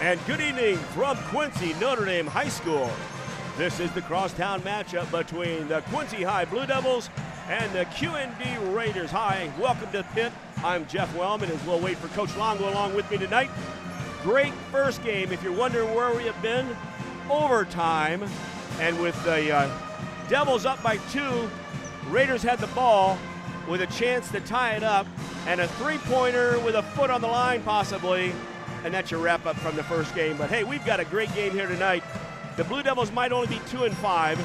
And good evening from Quincy Notre Dame High School. This is the crosstown matchup between the Quincy High Blue Devils and the QND Raiders. Hi, welcome to the pit. I'm Jeff Wellman, as we'll wait for Coach Longo along with me tonight. Great first game. If you're wondering where we have been, overtime. And with the Devils up by 2, Raiders had the ball with a chance to tie it up, and a three-pointer with a foot on the line possibly. And that's your wrap-up from the first game. But, hey, we've got a great game here tonight. The Blue Devils might only be 2-5.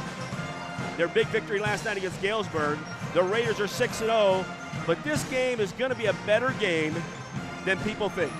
Their big victory last night against Galesburg. The Raiders are 6-0. But this game is going to be a better game than people think.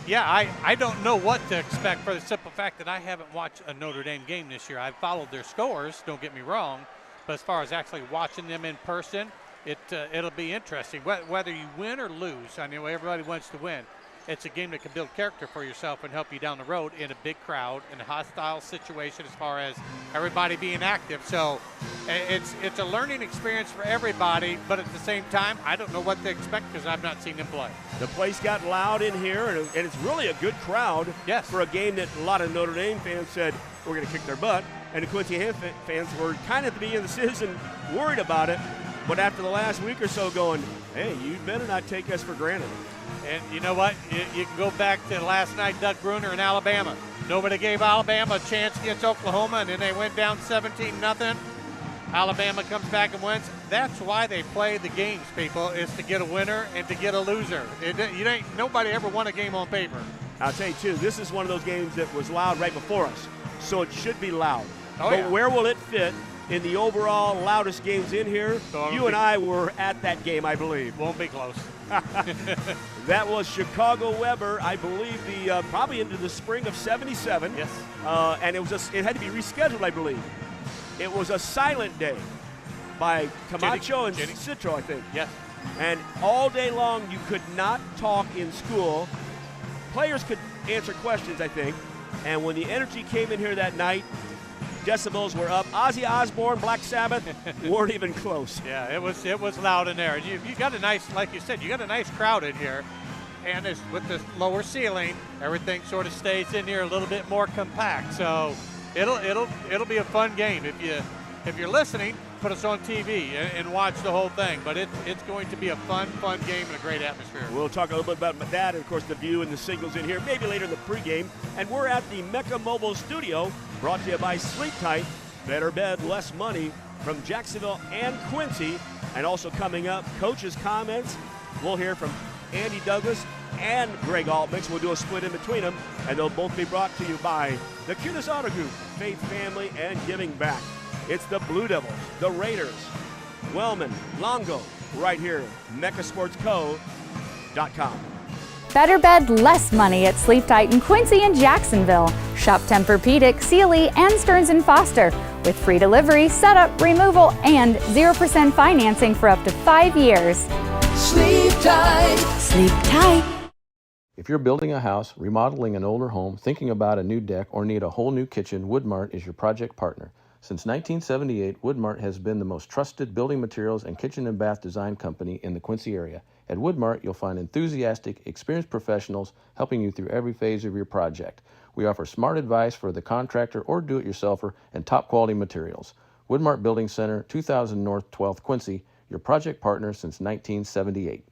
Yeah, I don't know what to expect for the simple fact that I haven't watched a Notre Dame game this year. I've followed their scores, don't get me wrong. But as far as actually watching them in person, it'll be interesting. Whether you win or lose, I know everybody wants to win. It's a game that can build character for yourself and help you down the road in a big crowd, in a hostile situation as far as everybody being active. So it's a learning experience for everybody, but at the same time, I don't know what to expect because I've not seen them play. The place got loud in here, and it's really a good crowd for a game that a lot of Notre Dame fans said, we're going to kick their butt. And the Quincy fans were kind of at the beginning of the season worried about it, but after the last week or so going, hey, you better not take us for granted. And you know what? You can go back to last night, Doug Bruner in Alabama. Nobody gave Alabama a chance against Oklahoma, and then they went down 17-0. Alabama comes back and wins. That's why they play the games, people, is to get a winner and to get a loser. Nobody ever won a game on paper. I'll tell you, too, this is one of those games that was loud right before us, so it should be loud. But where will it fit in the overall loudest games in here? You and I were at that game, I believe. Won't be close. That was Chicago Weber, I believe, probably into the spring of '77. Yes. And it had to be rescheduled, I believe. It was a silent day by Camacho and Citro, I think. Yes. And all day long, you could not talk in school. Players could answer questions, I think. And when the energy came in here that night, decibels were up. Ozzy Osbourne, Black Sabbath weren't even close. Yeah, it was loud in there. You got a nice, like you said, you got a nice crowd in here. And with the lower ceiling, everything sort of stays in here a little bit more compact. So it'll be a fun game. If you're listening, put us on TV and watch the whole thing. But it's going to be a fun game and a great atmosphere. We'll talk a little bit about that, and of course the view and the signals in here, maybe later in the pregame. And we're at the Mecca Mobile Studio, brought to you by Sleep Tight, better bed, less money, from Jacksonville and Quincy. And also coming up, coaches' comments. We'll hear from Andy Douglas and Greg Almix. We'll do a split in between them, and they'll both be brought to you by the QND Auto Group, Faith, Family, and Giving Back. It's the Blue Devils, the Raiders, Wellman, Longo, right here, MeccaSportsCo.com. Better bed, less money at Sleep Tight in Quincy and Jacksonville. Shop Tempur-Pedic, Sealy, and Stearns & Foster with free delivery, setup, removal, and 0% financing for up to 5 years. Sleep tight. Sleep tight. If you're building a house, remodeling an older home, thinking about a new deck, or need a whole new kitchen, Woodmart is your project partner. Since 1978, Woodmart has been the most trusted building materials and kitchen and bath design company in the Quincy area. At Woodmart, you'll find enthusiastic, experienced professionals helping you through every phase of your project. We offer smart advice for the contractor or do-it-yourselfer and top-quality materials. Woodmart Building Center, 2000 North 12th, Quincy, your project partner since 1978.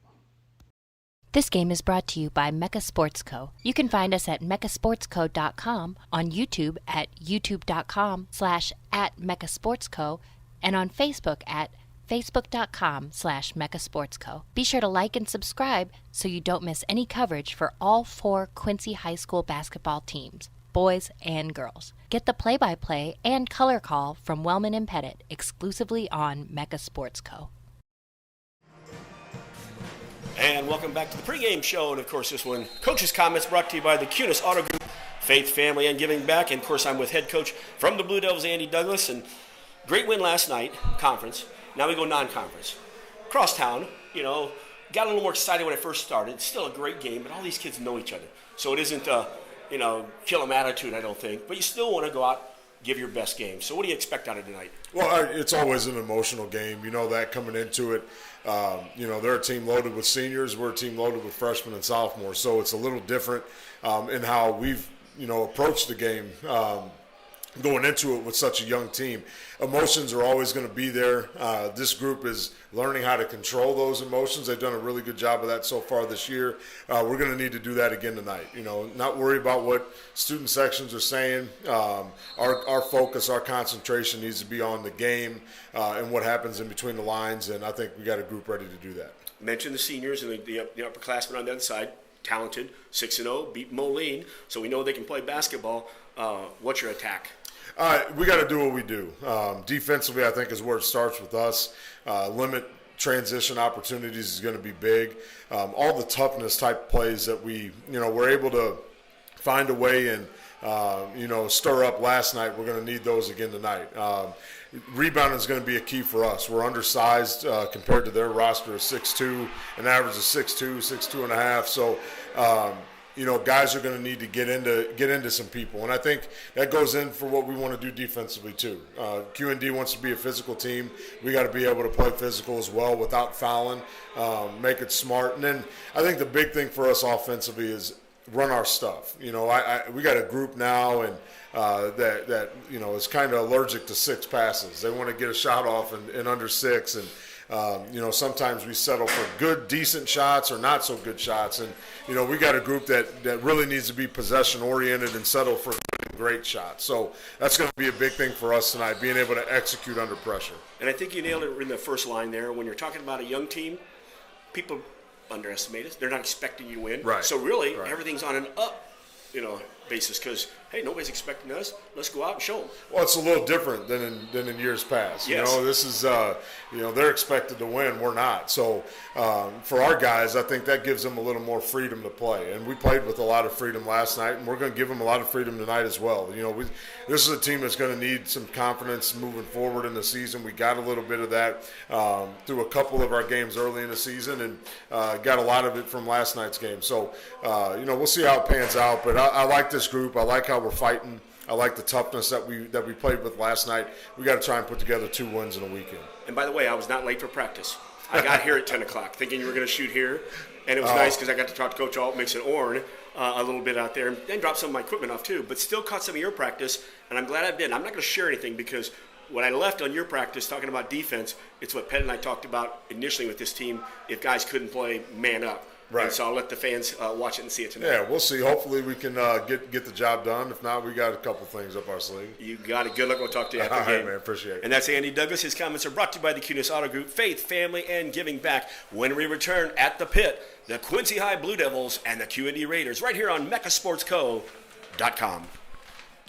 This game is brought to you by Mecca Sports Co. You can find us at MeccaSportsCo.com, on YouTube at YouTube.com/@MeccaSportsCo, and on Facebook at Facebook.com/MeccaSportsCo. Be sure to like and subscribe so you don't miss any coverage for all 4 Quincy High School basketball teams, boys and girls. Get the play-by-play and color call from Wellman and Pettit exclusively on Mecca Sports Co. And welcome back to the pregame show. And, of course, this one, Coach's Comments, brought to you by the QND Auto Group, Faith, Family, and Giving Back. And, of course, I'm with head coach from the Blue Devils, Andy Douglas. And great win last night, conference. Now we go non-conference. Crosstown, got a little more excited when I first started. It's still a great game, but all these kids know each other. So it isn't a, kill 'em attitude, I don't think. But you still want to go out, give your best game. So what do you expect out of tonight? Well, it's always an emotional game. You know that coming into it. They're a team loaded with seniors. We're a team loaded with freshmen and sophomores. So it's a little different in how we've approach the game going into it with such a young team. Emotions are always going to be there. This group is learning how to control those emotions. They've done a really good job of that so far this year. We're going to need to do that again tonight. Not worry about what student sections are saying. Our focus, our concentration needs to be on the game and what happens in between the lines, and I think we got a group ready to do that. Mention the seniors and the upperclassmen on the other side. Talented, 6-0, beat Moline, so we know they can play basketball. What's your attack? We got to do what we do. Defensively, I think, is where it starts with us. Limit transition opportunities is going to be big. All the toughness type plays that we're able to find a way and, stir up last night, we're going to need those again tonight. Rebounding is going to be a key for us. We're undersized compared to their roster of 6'2", an average of 6'2", 6'2.5". So, guys are going to need to get into some people, and I think that goes in for what we want to do defensively too. QND wants to be a physical team. We got to be able to play physical as well without fouling, make it smart, and then I think the big thing for us offensively is run our stuff. We got a group now and that is kind of allergic to 6 passes. They want to get a shot off in under 6, and sometimes we settle for good, decent shots or not so good shots. And, we got a group that really needs to be possession-oriented and settle for great shots. So that's going to be a big thing for us tonight, being able to execute under pressure. And I think you nailed it in the first line there. When you're talking about a young team, people underestimate us. They're not expecting you to win. Right. So really, everything's on an up, basis because, hey, nobody's expecting us. Let's go out and show them. Well, it's a little different than in years past. Yes. This is, they're expected to win. We're not. So for our guys, I think that gives them a little more freedom to play. And we played with a lot of freedom last night, and we're going to give them a lot of freedom tonight as well. This is a team that's going to need some confidence moving forward in the season. We got a little bit of that through a couple of our games early in the season and got a lot of it from last night's game. So, we'll see how it pans out. But I like this group. I like how we're fighting. I like the toughness that we played with last night. We got to try and put together 2 wins in a weekend. And by the way, I was not late for practice. I got here at 10 o'clock thinking you were going to shoot here. And it was nice because I got to talk to Coach Almix and Orrin a little bit out there and drop some of my equipment off too. But still caught some of your practice, and I'm glad I did. I'm not going to share anything because when I left on your practice talking about defense, it's what Pet and I talked about initially with this team if guys couldn't play man up. Right. And so I'll let the fans watch it and see it tonight. Yeah, we'll see. Hopefully we can get the job done. If not, we got a couple things up our sleeve. You got it. Good luck. We'll talk to you after the game. All right, man. Appreciate it. And that's Andy Douglas. His comments are brought to you by the QNS Auto Group, Faith, Family, and Giving Back. When we return at the pit, the Quincy High Blue Devils and the QND Raiders right here on MeccaSportsCo.com.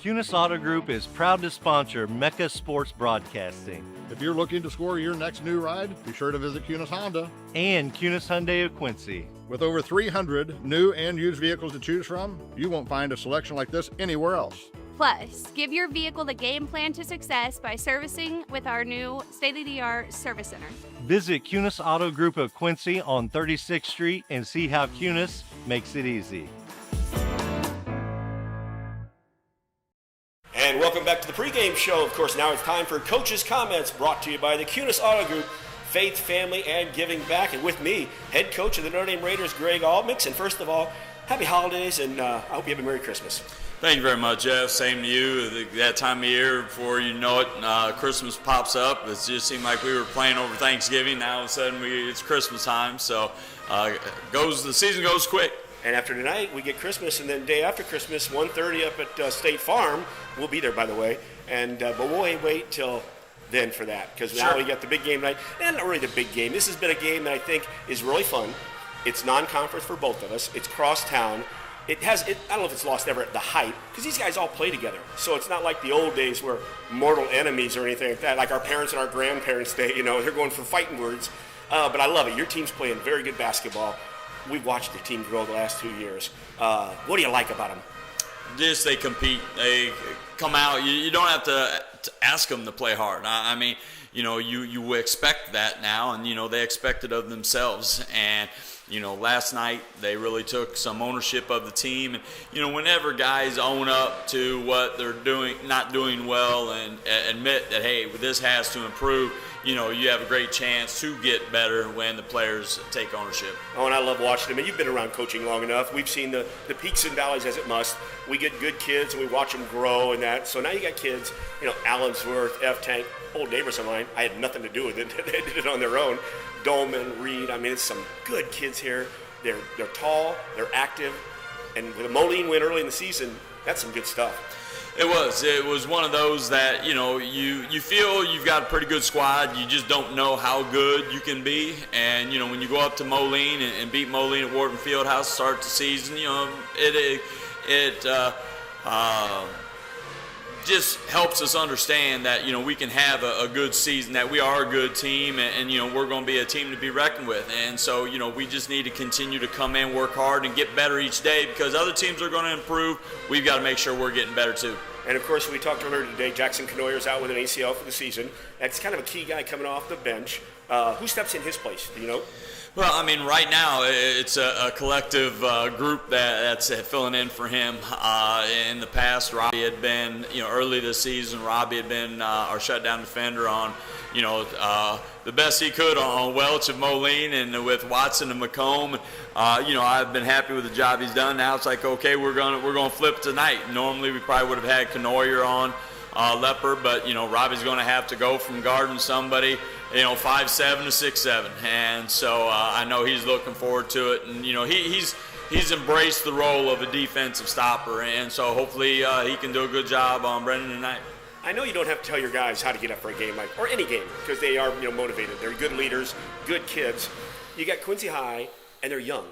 QNS Auto Group is proud to sponsor Mecca Sports Broadcasting. If you're looking to score your next new ride, be sure to visit QNS Honda. And QNS Hyundai of Quincy. With over 300 new and used vehicles to choose from, you won't find a selection like this anywhere else. Plus, give your vehicle the game plan to success by servicing with our new state-of-the-art service center. Visit QNS Auto Group of Quincy on 36th Street and see how QNS makes it easy. And welcome back to the pregame show. Of course, now it's time for Coach's Comments, brought to you by the QNS Auto Group, Faith, Family, and Giving Back. And with me, head coach of the Notre Dame Raiders, Greg Almix. And first of all, happy holidays, and I hope you have a Merry Christmas. Thank you very much, Jeff. Same to you. That time of year, before you know it, Christmas pops up. It just seemed like we were playing over Thanksgiving. Now all of a sudden, it's Christmas time. So the season goes quick. And after tonight, we get Christmas, and then day after Christmas, 1:30 up at State Farm. We'll be there, by the way. And but we'll wait till then for that, because now we got the big game tonight. And not really the big game. This has been a game that I think is really fun. It's non-conference for both of us. It's cross-town. I don't know if it's lost ever the hype, because these guys all play together. So it's not like the old days where mortal enemies or anything like that, like our parents and our grandparents' day, they're going for fighting words. But I love it. Your team's playing very good basketball. We've watched the team grow the last 2 years. What do you like about them? Just they compete. They come out. You don't have to ask them to play hard. I mean, you expect that now, and, they expect it of themselves. And, last night they really took some ownership of the team. And, whenever guys own up to what they're not doing well and admit that, hey, this has to improve, you have a great chance to get better when the players take ownership. Oh, and I love watching them. And you've been around coaching long enough. We've seen the peaks and valleys as it must. We get good kids, and we watch them grow and that. So now you got kids, Allensworth, F-Tank, old neighbors of mine. I had nothing to do with it. They did it on their own. Dolman, Reed. I mean, it's some good kids here. They're tall, they're active, and with a Moline win early in the season, that's some good stuff. It was one of those that, you feel you've got a pretty good squad. You just don't know how good you can be. And, when you go up to Moline and beat Moline at Wharton Fieldhouse, start the season, it just helps us understand that, we can have a good season, that we are a good team, and we're going to be a team to be reckoned with. And so, we just need to continue to come in, work hard, and get better each day, because other teams are going to improve. We've got to make sure we're getting better too. And, of course, we talked earlier today, Jackson Canoyer's out with an ACL for the season. That's kind of a key guy coming off the bench. Who steps in his place? Do you know? Well, I mean, right now it's a collective group that's filling in for him. In the past, Robbie had been, early this season, Robbie had been our shutdown defender on, the best he could on Welch of Moline, and with Watson and McComb. I've been happy with the job he's done. Now it's like, okay, we're gonna flip tonight. Normally we probably would have had Canoyer on Lepper, but Robbie's going to have to go from guarding somebody 5'7" to 6'7", and so I know he's looking forward to it, and he's embraced the role of a defensive stopper, and so hopefully he can do a good job on Brendan tonight. I know you don't have to tell your guys how to get up for a game or any game, because they are motivated. They're good leaders, good kids. You got Quincy High, and they're young,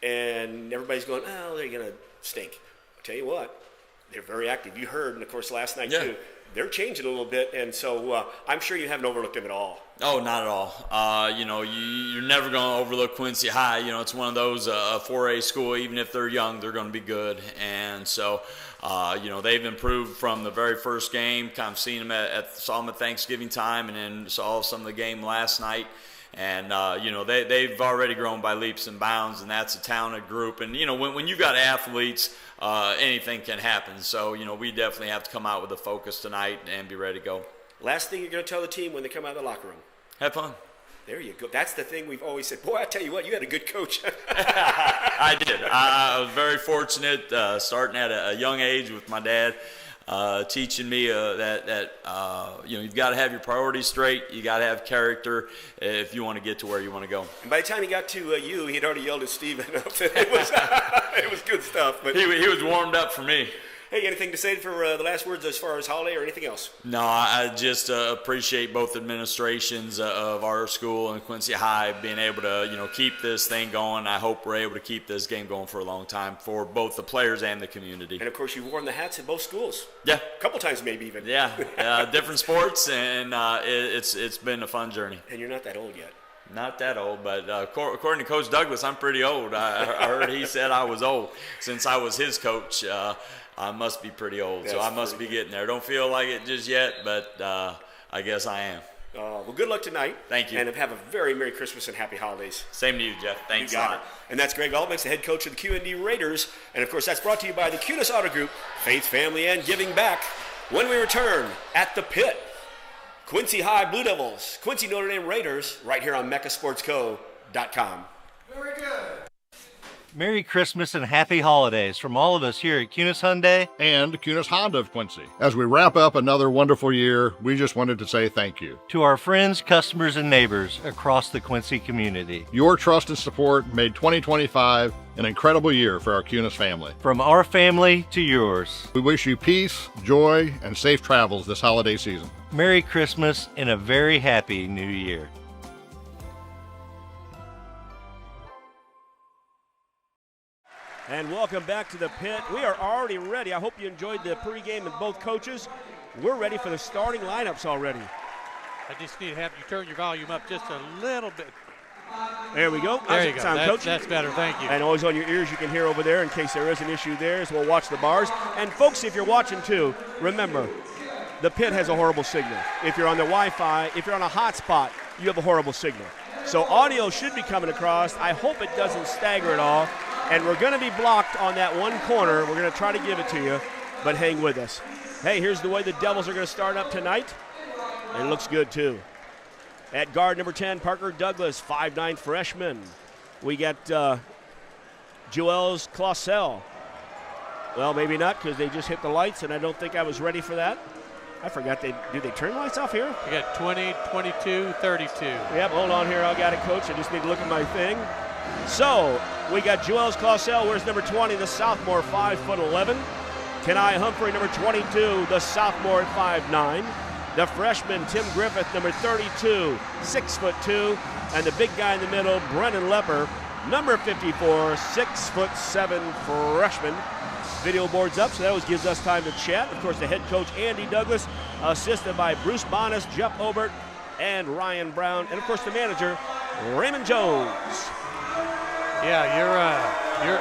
and everybody's going, oh, they're going to stink. I'll tell you what. They're very active. You heard, and of course, last night too. They're changing a little bit, and so I'm sure you haven't overlooked them at all. Oh, not at all. You're never going to overlook Quincy High. It's one of those 4A school. Even if they're young, they're going to be good, and so they've improved from the very first game. Kind of seen them saw them at Thanksgiving time, and then saw some of the game last night. And, they've already grown by leaps and bounds, and that's a talented group. And, when you've got athletes, anything can happen. So, we definitely have to come out with a focus tonight and be ready to go. Last thing you're going to tell the team when they come out of the locker room? Have fun. There you go. That's the thing we've always said. Boy, I tell you what, you had a good coach. I did. I was very fortunate starting at a young age with my dad. Teaching me that you've got to have your priorities straight. You got to have character if you want to get to where you want to go. And by the time he got to you, he'd already yelled at Steven. It was good stuff. But he was warmed up for me. Hey, anything to say for the last words as far as holiday or anything else? No, I just appreciate both administrations of our school and Quincy High being able to, keep this thing going. I hope we're able to keep this game going for a long time for both the players and the community. And, of course, you've worn the hats at both schools. Yeah. A couple times maybe even. Yeah, different sports, and it's been a fun journey. And you're not that old yet. Not that old, but according to Coach Douglas, I'm pretty old. I heard he said I was old. Since I was his coach, I must be pretty old, so I must be getting there. Don't feel like it just yet, but I guess I am. Well, good luck tonight. Thank you. And have a very Merry Christmas and Happy Holidays. Same to you, Jeff. Thanks a lot. And that's Greg Almix, the head coach of the QND Raiders. And, of course, that's brought to you by the QNS Auto Group, Faith, Family, and Giving Back. When we return at the pit, Quincy High Blue Devils, Quincy Notre Dame Raiders, right here on MeccaSportsCo.com. Very good. Merry Christmas and Happy Holidays from all of us here at Kunis Hyundai and Kunis Honda of Quincy. As we wrap up another wonderful year, we just wanted to say thank you to our friends, customers, and neighbors across the Quincy community. Your trust and support made 2025 an incredible year for our Kunis family. From our family to yours, we wish you peace, joy, and safe travels this holiday season. Merry Christmas and a very happy New Year. And welcome back to the pit. We are already ready. I hope you enjoyed the pregame with both coaches. We're ready for the starting lineups already. I just need to have you turn your volume up just a little bit. There we go. There you go. That's better. Thank you. And always on your ears, you can hear over there in case there is an issue there as we'll watch the bars. And folks, if you're watching too, remember, the pit has a horrible signal. If you're on the Wi-Fi, if you're on a hotspot, you have a horrible signal. So audio should be coming across. I hope it doesn't stagger at all. And we're going to be blocked on that one corner. We're going to try to give it to you, but hang with us. Hey, here's the way the Devils are going to start up tonight. It looks good, too. At guard, number 10, Parker Douglas, 5'9" freshman. We got Jules Clausel. Well, maybe not, because they just hit the lights, and I don't think I was ready for that. I forgot, did they turn lights off here? You got 20, 22, 32. Yep, hold on here. I got it, Coach. I just need to look at my thing. So, we got Jules Clausel. Where's number 20, the sophomore, 5'11". Kenai Humphrey, number 22, the sophomore at 5'9". The freshman, Tim Griffith, number 32, 6'2". And the big guy in the middle, Brennan Lepper, number 54, 6'7" freshman. Video boards up, so that always gives us time to chat. Of course, the head coach, Andy Douglas, assisted by Bruce Bonas, Jeff Obert, and Ryan Brown. And, of course, the manager, Raymond Jones. Yeah,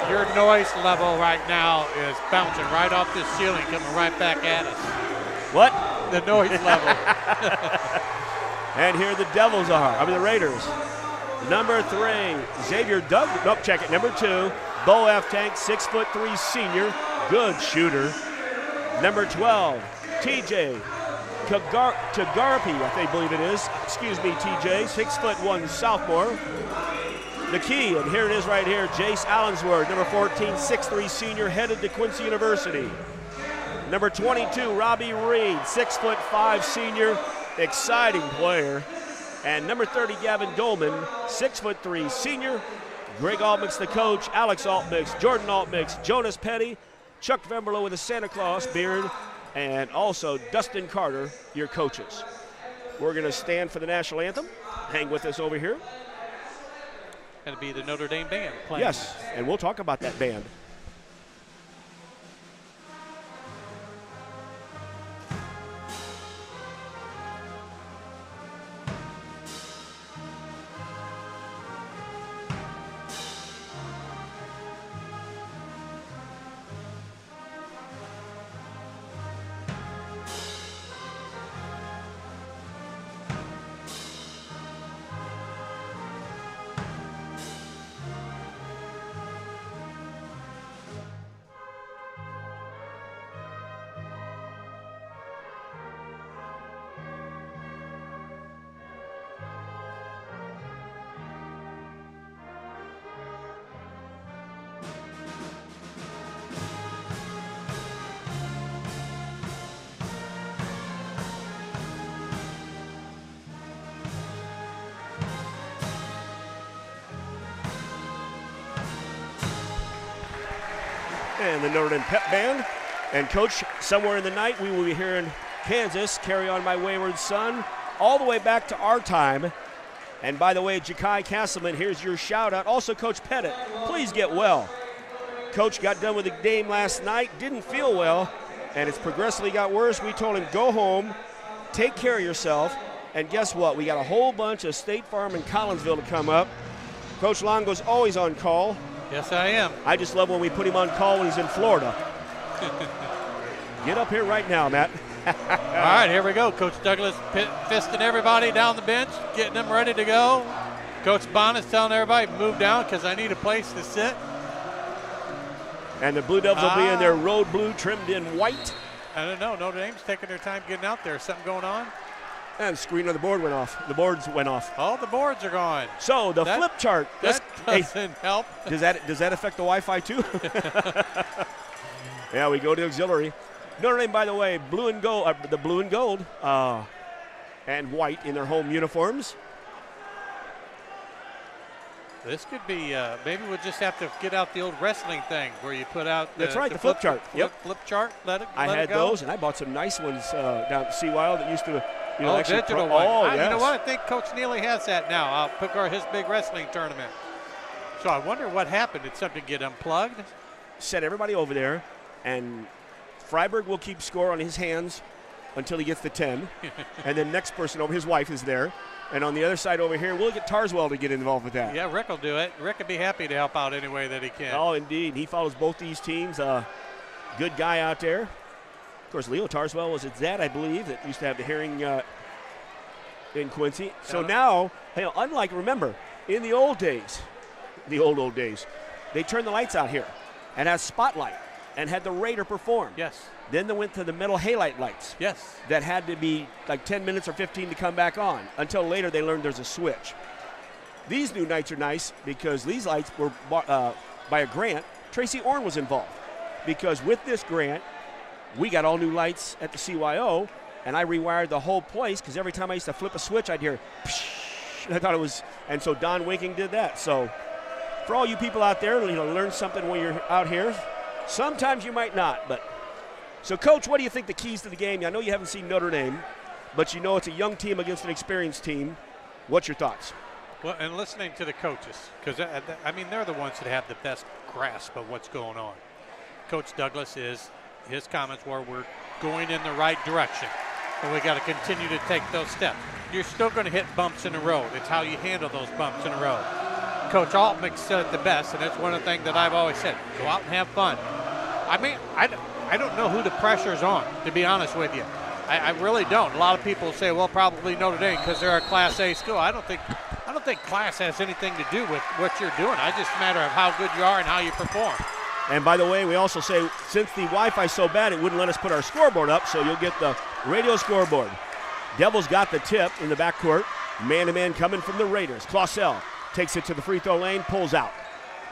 your noise level right now is bouncing right off this ceiling, coming right back at us. What? The noise level. And here the Devils are, the Raiders. Number 3, Xavier Douglas. Nope, check it. Number 2, Bo F. Tank, 6'3" senior, good shooter. Number 12, TJ Tagarapi, I believe it is. Excuse me, TJ, 6'1" sophomore. The key, and here it is right here, Jace Allensworth, number 14, 6'3" senior, headed to Quincy University. Number 22, Robbie Reed, 6'5" senior, exciting player. And number 30, Gavin Dolman, 6'3" senior. Greg Almix, the coach, Alex Altmix, Jordan Altmix, Jonas Petty, Chuck Vemberlo with a Santa Claus beard, and also Dustin Carter, your coaches. We're going to stand for the national anthem. Hang with us over here. Going to be the Notre Dame band playing. Yes, and we'll talk about that band. And the Notre Dame Pep Band. And, Coach, somewhere in the night we will be hearing Kansas, Carry On My Wayward Son, all the way back to our time. And, by the way, Jakai Castleman, here's your shout-out. Also, Coach Pettit, please get well. Coach got done with the game last night, didn't feel well, and it's progressively got worse. We told him, go home, take care of yourself, and guess what? We got a whole bunch of State Farm and Collinsville to come up. Coach Longo's always on call. Yes, I am. I just love when we put him on call when he's in Florida. Get up here right now, Matt. All right, here we go. Coach Douglas fisting everybody down the bench, getting them ready to go. Coach Bonas telling everybody, move down because I need a place to sit. And the Blue Devils will be in their road blue trimmed in white. I don't know. Notre Dame's taking their time getting out there. Something going on? And the screen on the board went off. The boards went off. Oh, the boards are gone. So the flip chart. That doesn't help. Does that affect the Wi-Fi too? Yeah, we go to auxiliary. Notre Dame, by the way, blue and gold, the blue and gold and white in their home uniforms. This could be, maybe we'll just have to get out the old wrestling thing where you put out the flip chart. Flip chart, I had those, and I bought some nice ones down at Seawild that used to, digital one. Yes. You know what? I think Coach Neely has that now. His big wrestling tournament. So I wonder what happened. Did something get unplugged? Set everybody over there, and Freiberg will keep score on his hands until he gets to 10. And then next person over, his wife is there. And on the other side over here, we'll get Tarswell to get involved with that. Yeah, Rick will do it. Rick would be happy to help out any way that he can. Oh, indeed. He follows both these teams. Good guy out there. Of course, Leo Tarswell was his dad, I believe, that used to have the hearing in Quincy. So now, unlike, remember, in the old days, the old days, they turned the lights out here and had spotlight. and had the Raider perform. Yes. Then they went to the metal halide lights. Yes. That had to be like 10 minutes or 15 to come back on. Until later they learned there's a switch. These new nights are nice because these lights were by a grant. Tracy Orn was involved because with this grant, we got all new lights at the CYO, and I rewired the whole place because every time I used to flip a switch, I'd hear psh, and I thought it was, and so Don Winking did that. So for all you people out there, learn something when you're out here. Sometimes you might not, but. So, Coach, what do you think the keys to the game? I know you haven't seen Notre Dame, but you know it's a young team against an experienced team. What's your thoughts? Well, and listening to the coaches, because, they're the ones that have the best grasp of what's going on. Coach Douglas his comments were, we're going in the right direction, and we got to continue to take those steps. You're still going to hit bumps in the road. It's how you handle those bumps in the road. Coach Almix said it the best, and that's one of the things that I've always said. Go out and have fun. I don't know who the pressure's on, to be honest with you. I really don't. A lot of people say, well, probably Notre Dame because they're a Class A school. I don't think class has anything to do with what you're doing. It's just a matter of how good you are and how you perform. And by the way, we also say, since the Wi-Fi's so bad, it wouldn't let us put our scoreboard up, so you'll get the radio scoreboard. Devils got the tip in the backcourt. Man-to-man coming from the Raiders. Clausel takes it to the free throw lane, pulls out.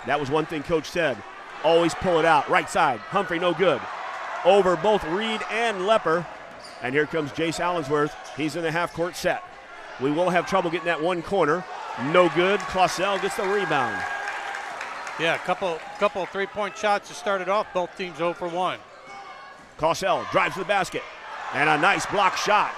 That was one thing Coach said. Always pull it out. Right side. Humphrey, no good. Over both Reed and Lepper. And here comes Jace Allensworth. He's in the half-court set. We will have trouble getting that one corner. No good. Clausel gets the rebound. Yeah, a couple three-point shots to start it off. Both teams 0 for 1. Clausel drives to the basket. And a nice block shot.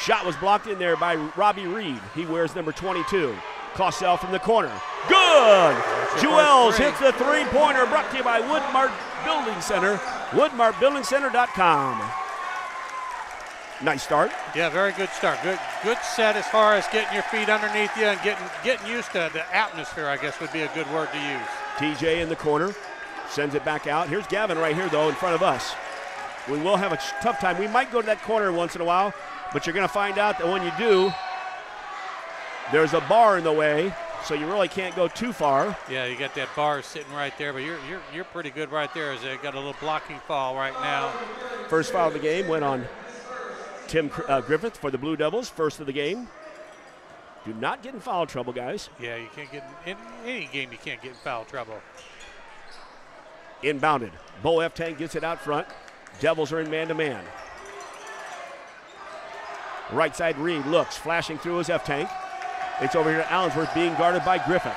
Shot was blocked in there by Robbie Reed. He wears number 22. Clausel from the corner. Good! Jewels hits the three-pointer, brought to you by Woodmart Building Center. WoodmartBuildingCenter.com. Nice start. Yeah, very good start. Good set as far as getting your feet underneath you and getting used to the atmosphere, I guess would be a good word to use. TJ in the corner, sends it back out. Here's Gavin right here, though, in front of us. We will have a tough time. We might go to that corner once in a while, but you're going to find out that when you do, there's a bar in the way, so you really can't go too far. Yeah, you got that bar sitting right there, but you're pretty good right there as they got a little blocking foul right now. First foul of the game went on Tim Griffith for the Blue Devils, first of the game. Do not get in foul trouble, guys. Yeah, you can't get in any game. You can't get in foul trouble. Inbounded. Bo F-Tank gets it out front. Devils are in man-to-man. Right side Reed looks, flashing through his F-Tank. It's over here to Allensworth being guarded by Griffith.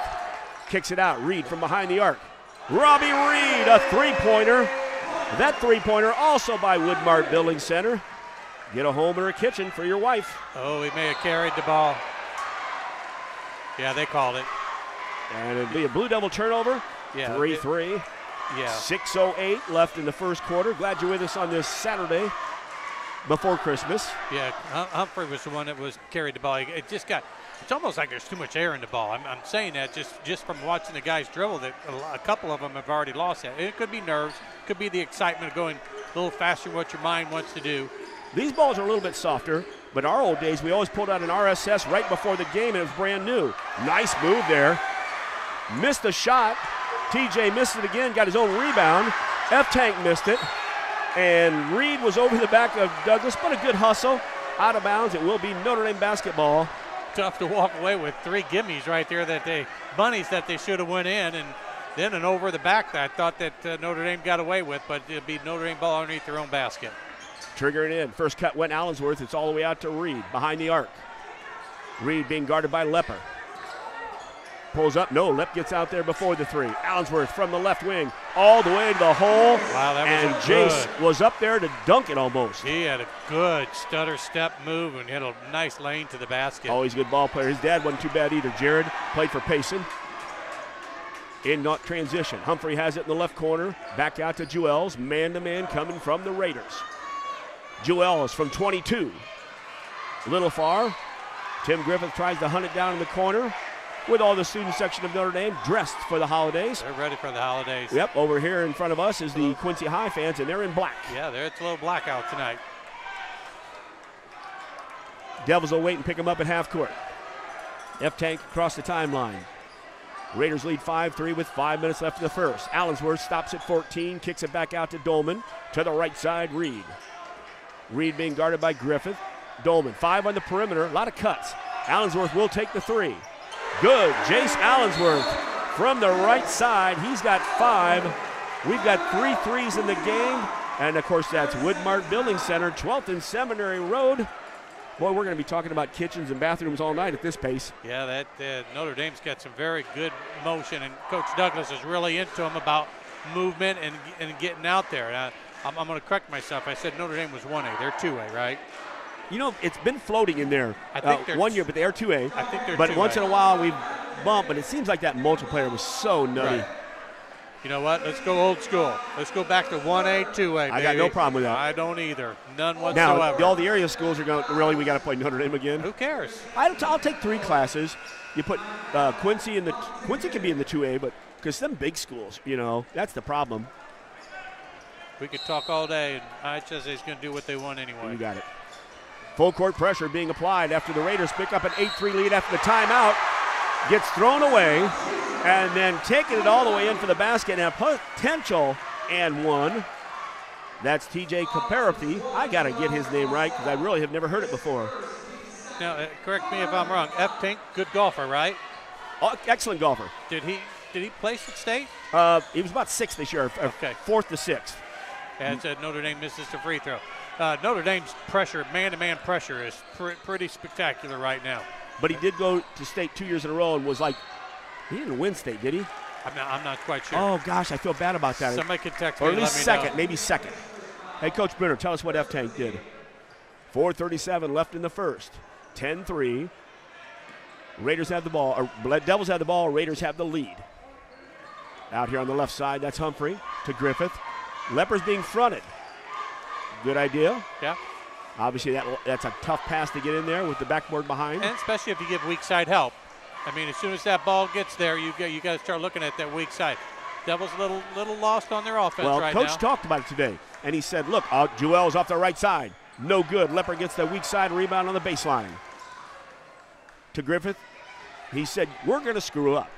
Kicks it out. Reed from behind the arc. Robbie Reed, a three-pointer. That three-pointer also by Woodmart Building Center. Get a home or a kitchen for your wife. Oh, he may have carried the ball. Yeah, they called it. And it'll be a Blue Devil turnover. Yeah. 3-3. Yeah. 6:08 left in the first quarter. Glad you're with us on this Saturday before Christmas. Yeah, Humphrey was the one that was carried the ball. It's almost like there's too much air in the ball. I'm saying that just from watching the guys dribble, that a couple of them have already lost that. It could be nerves, could be the excitement of going a little faster than what your mind wants to do. These balls are a little bit softer, but in our old days, we always pulled out an RSS right before the game, and it was brand new. Nice move there. Missed the shot. TJ missed it again, got his own rebound. F-Tank missed it. And Reed was over the back of Douglas, but a good hustle. Out of bounds, it will be Notre Dame basketball. Tough to walk away with 3 gimmies right there bunnies that they should have went in, and then an over the back that I thought that Notre Dame got away with, but it'll be Notre Dame ball underneath their own basket. Trigger it in. First cut went Allensworth. It's all the way out to Reed behind the arc. Reed being guarded by Lepper. Pulls up. No, Lepp gets out there before the three. Allensworth from the left wing all the way to the hole. Wow, that was Jace was up there to dunk it almost. He had a good stutter step move and hit a nice lane to the basket. Always a good ball player. His dad wasn't too bad either. Jared played for Payson. In not transition. Humphrey has it in the left corner. Back out to Jewels. Man-to-man coming from the Raiders. Jewels from 22. A little far. Tim Griffith tries to hunt it down in the corner with all the student section of Notre Dame dressed for the holidays. They're ready for the holidays. Yep, over here in front of us is the Quincy High fans, and they're in black. Yeah, it's a little blackout tonight. Devils will wait and pick them up at half court. F-Tank across the timeline. Raiders lead 5-3 with 5 minutes left in the first. Allensworth stops at 14, kicks it back out to Dolman. To the right side, Reed. Reed being guarded by Griffith. Dolman, 5 on the perimeter, a lot of cuts. Allensworth will take the 3. Good, Jace Allensworth from the right side. He's got 5. We've got 3 threes in the game. And, of course, that's Woodmart Building Center, 12th and Seminary Road. Boy, we're going to be talking about kitchens and bathrooms all night at this pace. Yeah, that Notre Dame's got some very good motion, and Coach Douglas is really into them about movement and getting out there. And I'm going to correct myself. I said Notre Dame was 1A. They're 2A, right? You know, it's been floating in there I think they're 1 year, but they are 2A. I think they're But 2A. once in a while we bump, but it seems like that multiplayer was so nutty. Right. You know what? Let's go old school. Let's go back to 1A, 2A, I got no problem with that. I don't either. None whatsoever. Now, all the area schools are going, really, we got to play Notre Dame again? Who cares? I'll take 3 classes. You put Quincy in Quincy can be in the 2A, but because some big schools, you know, that's the problem. We could talk all day, and IHSA is going to do what they want anyway. You got it. Full court pressure being applied after the Raiders pick up an 8-3 lead after the timeout. Gets thrown away, and then taking it all the way in for the basket, and a potential and 1. That's TJ Kaparathi. I got to get his name right because I really have never heard it before. Now, correct me if I'm wrong. F. Tank, good golfer, right? Oh, excellent golfer. Did he place at state? He was about 6th this year, okay. 4th to 6th. And Notre Dame misses the free throw. Notre Dame's pressure, man-to-man pressure, is pretty spectacular right now. But he did go to state 2 years in a row and was like, he didn't win state, did he? I'm not quite sure. Oh, gosh, I feel bad about that. Somebody can text me. Or at least let me second, know. maybe second. Hey, Coach Brenner, tell us what F-Tank did. 4:37 left in the first. 10-3. Raiders have the ball, or Devils have the ball, Raiders have the lead. Out here on the left side, that's Humphrey to Griffith. Lepper's being fronted. Good idea. Yeah. Obviously, that's a tough pass to get in there with the backboard behind. And especially if you give weak side help. I mean, as soon as that ball gets there, you got to start looking at that weak side. Devils a little lost on their offense right now. Well, Coach talked about it today, and he said, look, Joel's off the right side. No good. Lepper gets the weak side rebound on the baseline. To Griffith, he said, we're going to screw up.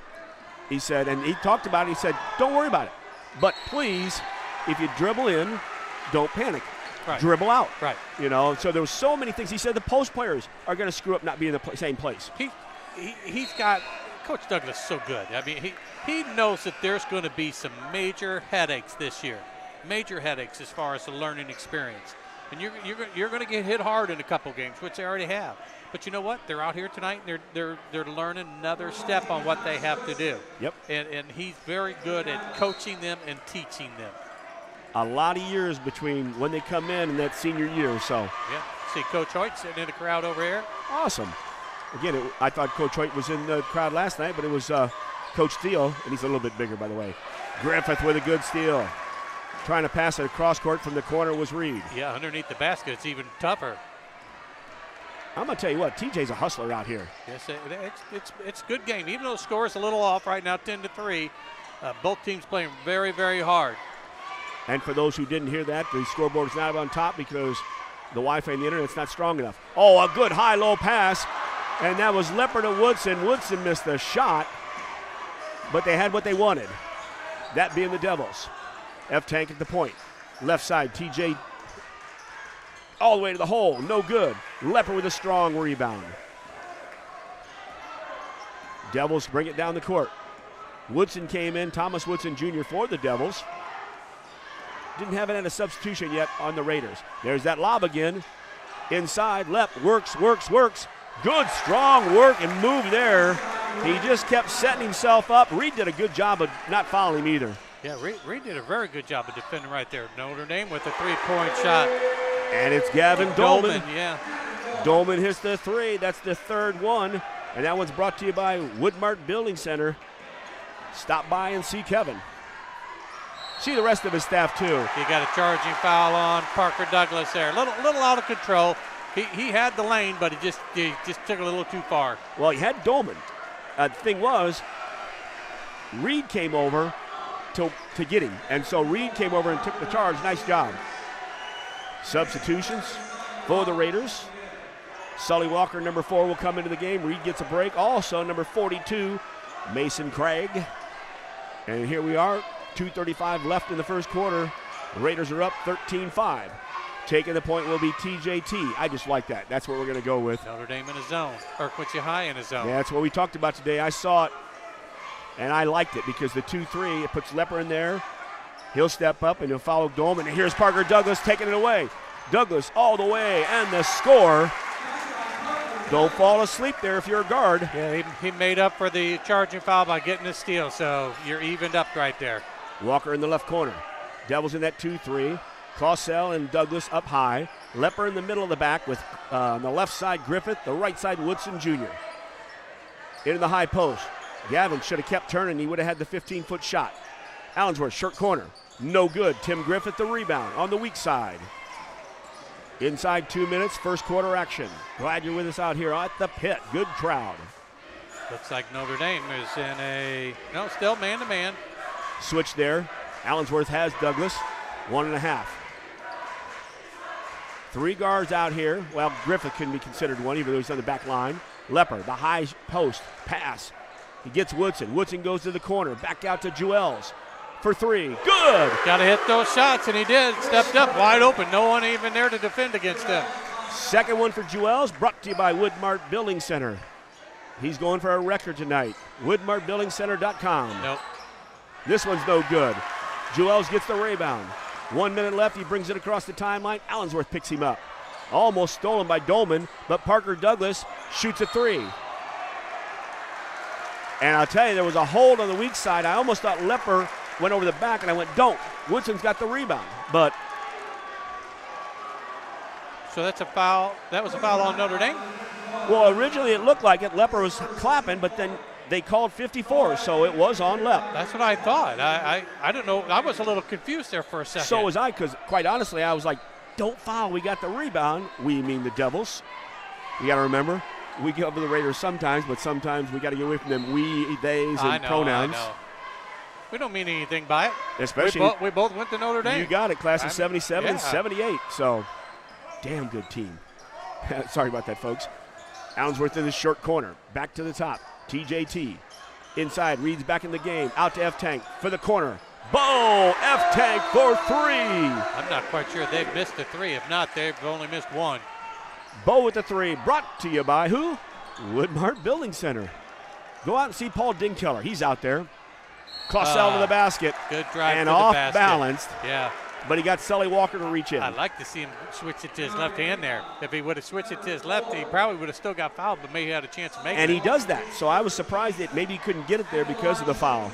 He said, and he talked about it. He said, don't worry about it. But please, if you dribble in, don't panic. Right. Dribble out. Right. You know, so there were so many things. He said the post players are going to screw up not being in the same place. He's got – Coach Douglas is so good. I mean, he knows that there's going to be some major headaches this year, major headaches as far as the learning experience. And you're going to get hit hard in a couple games, which they already have. But you know what? They're out here tonight, and they're learning another step on what they have to do. Yep. And he's very good at coaching them and teaching them. A lot of years between when they come in and that senior year, so. Yeah. See Coach Hoyt sitting in the crowd over here. Awesome. Again, I thought Coach Hoyt was in the crowd last night, but it was Coach Steele, and he's a little bit bigger, by the way. Griffith with a good steal. Trying to pass it across court from the corner was Reed. Yeah, underneath the basket, it's even tougher. I'm going to tell you what, TJ's a hustler out here. Yes, it's a good game. Even though the score is a little off right now, 10-3, both teams playing very, very hard. And for those who didn't hear that, the scoreboard is not on top because the Wi-Fi and the internet's not strong enough. Oh, a good high-low pass, and that was Lepper to Woodson. Woodson missed the shot, but they had what they wanted, that being the Devils. F-Tank at the point. Left side, TJ all the way to the hole, no good. Lepper with a strong rebound. Devils bring it down the court. Woodson came in, Thomas Woodson Jr. for the Devils. Didn't have it at a substitution yet on the Raiders. There's that lob again. Inside, Lepp works. Good, strong work and move there. He just kept setting himself up. Reed did a good job of not fouling him either. Yeah, Reed did a very good job of defending right there. Notre Dame with a three-point shot. And it's Gavin Dolman. Yeah. Dolman hits the 3. That's the third one. And that one's brought to you by Woodmart Building Center. Stop by and see Kevin. See the rest of his staff, too. You got a charging foul on Parker Douglas there. A little out of control. He had the lane, but he just took it a little too far. Well, he had Dolman. The thing was, Reed came over to get him. And so Reed came over and took the charge. Nice job. Substitutions for the Raiders. Sully Walker, number 4, will come into the game. Reed gets a break. Also, number 42, Mason Craig. And here we are, 2:35 left in the first quarter. The Raiders are up 13-5. Taking the point will be TJT. I just like that. That's what we're going to go with. Notre Dame in a zone, or Quincy High in a zone. Yeah, that's what we talked about today. I saw it, and I liked it because the 2-3, it puts Lepper in there. He'll step up, and he'll follow Dolman. And here's Parker Douglas taking it away. Douglas all the way, and the score. Don't fall asleep there if you're a guard. Yeah, he made up for the charging foul by getting the steal, so you're evened up right there. Walker in the left corner. Devils in that 2-3. Clausell and Douglas up high. Lepper in the middle of the back with on the left side Griffith, the right side Woodson Jr. Into the high post. Gavin should have kept turning. He would have had the 15-foot shot. Allensworth, short corner. No good. Tim Griffith, the rebound on the weak side. Inside 2 minutes, first quarter action. Glad you're with us out here at the pit. Good crowd. Looks like Notre Dame is in still man-to-man. Switch there. Allensworth has Douglas. 1.5. 3 guards out here. Well, Griffith can be considered one, even though he's on the back line. Lepper, the high post, pass. He gets Woodson. Woodson goes to the corner. Back out to Jewels for 3. Good! Got to hit those shots, and he did. Stepped up wide open. No one even there to defend against him. Second one for Jewels, brought to you by Woodmart Building Center. He's going for a record tonight. WoodmartBuildingCenter.com. Nope. This one's no good. Jewels gets the rebound. 1 minute left. He brings it across the timeline. Allensworth picks him up. Almost stolen by Dolman, but Parker Douglas shoots a 3. And I'll tell you, there was a hold on the weak side. I almost thought Lepper went over the back, and I went, don't. Woodson's got the rebound. But so that's a foul. That was a foul on Notre Dame? Well, originally it looked like it. Lepper was clapping, but then they called 54, so it was on Lep. That's what I thought. I don't know. I was a little confused there for a second. So was I, because quite honestly, I was like, don't foul. We got the rebound. We mean the Devils. You got to remember, we give the Raiders sometimes, but sometimes we got to get away from them we, theys, and pronouns. I know. We don't mean anything by it. Especially we both went to Notre Dame. You got it, class of 77 and 78. So, damn good team. Sorry about that, folks. Allensworth in the short corner. Back to the top. TJT. Inside, Reed's back in the game. Out to F-Tank for the corner. Bo! F-Tank for 3. I'm not quite sure they've missed a 3. If not, they've only missed 1. Bo with the 3. Brought to you by who? Woodmart Building Center. Go out and see Paul Dingkeller. He's out there. Clausell to the basket. Good drive and to off the basket. balanced. Yeah. But he got Sully Walker to reach in. I'd like to see him switch it to his left hand there. If he would have switched it to his left, he probably would have still got fouled, but maybe he had a chance of making it. And he does that. So I was surprised that maybe he couldn't get it there because of the foul.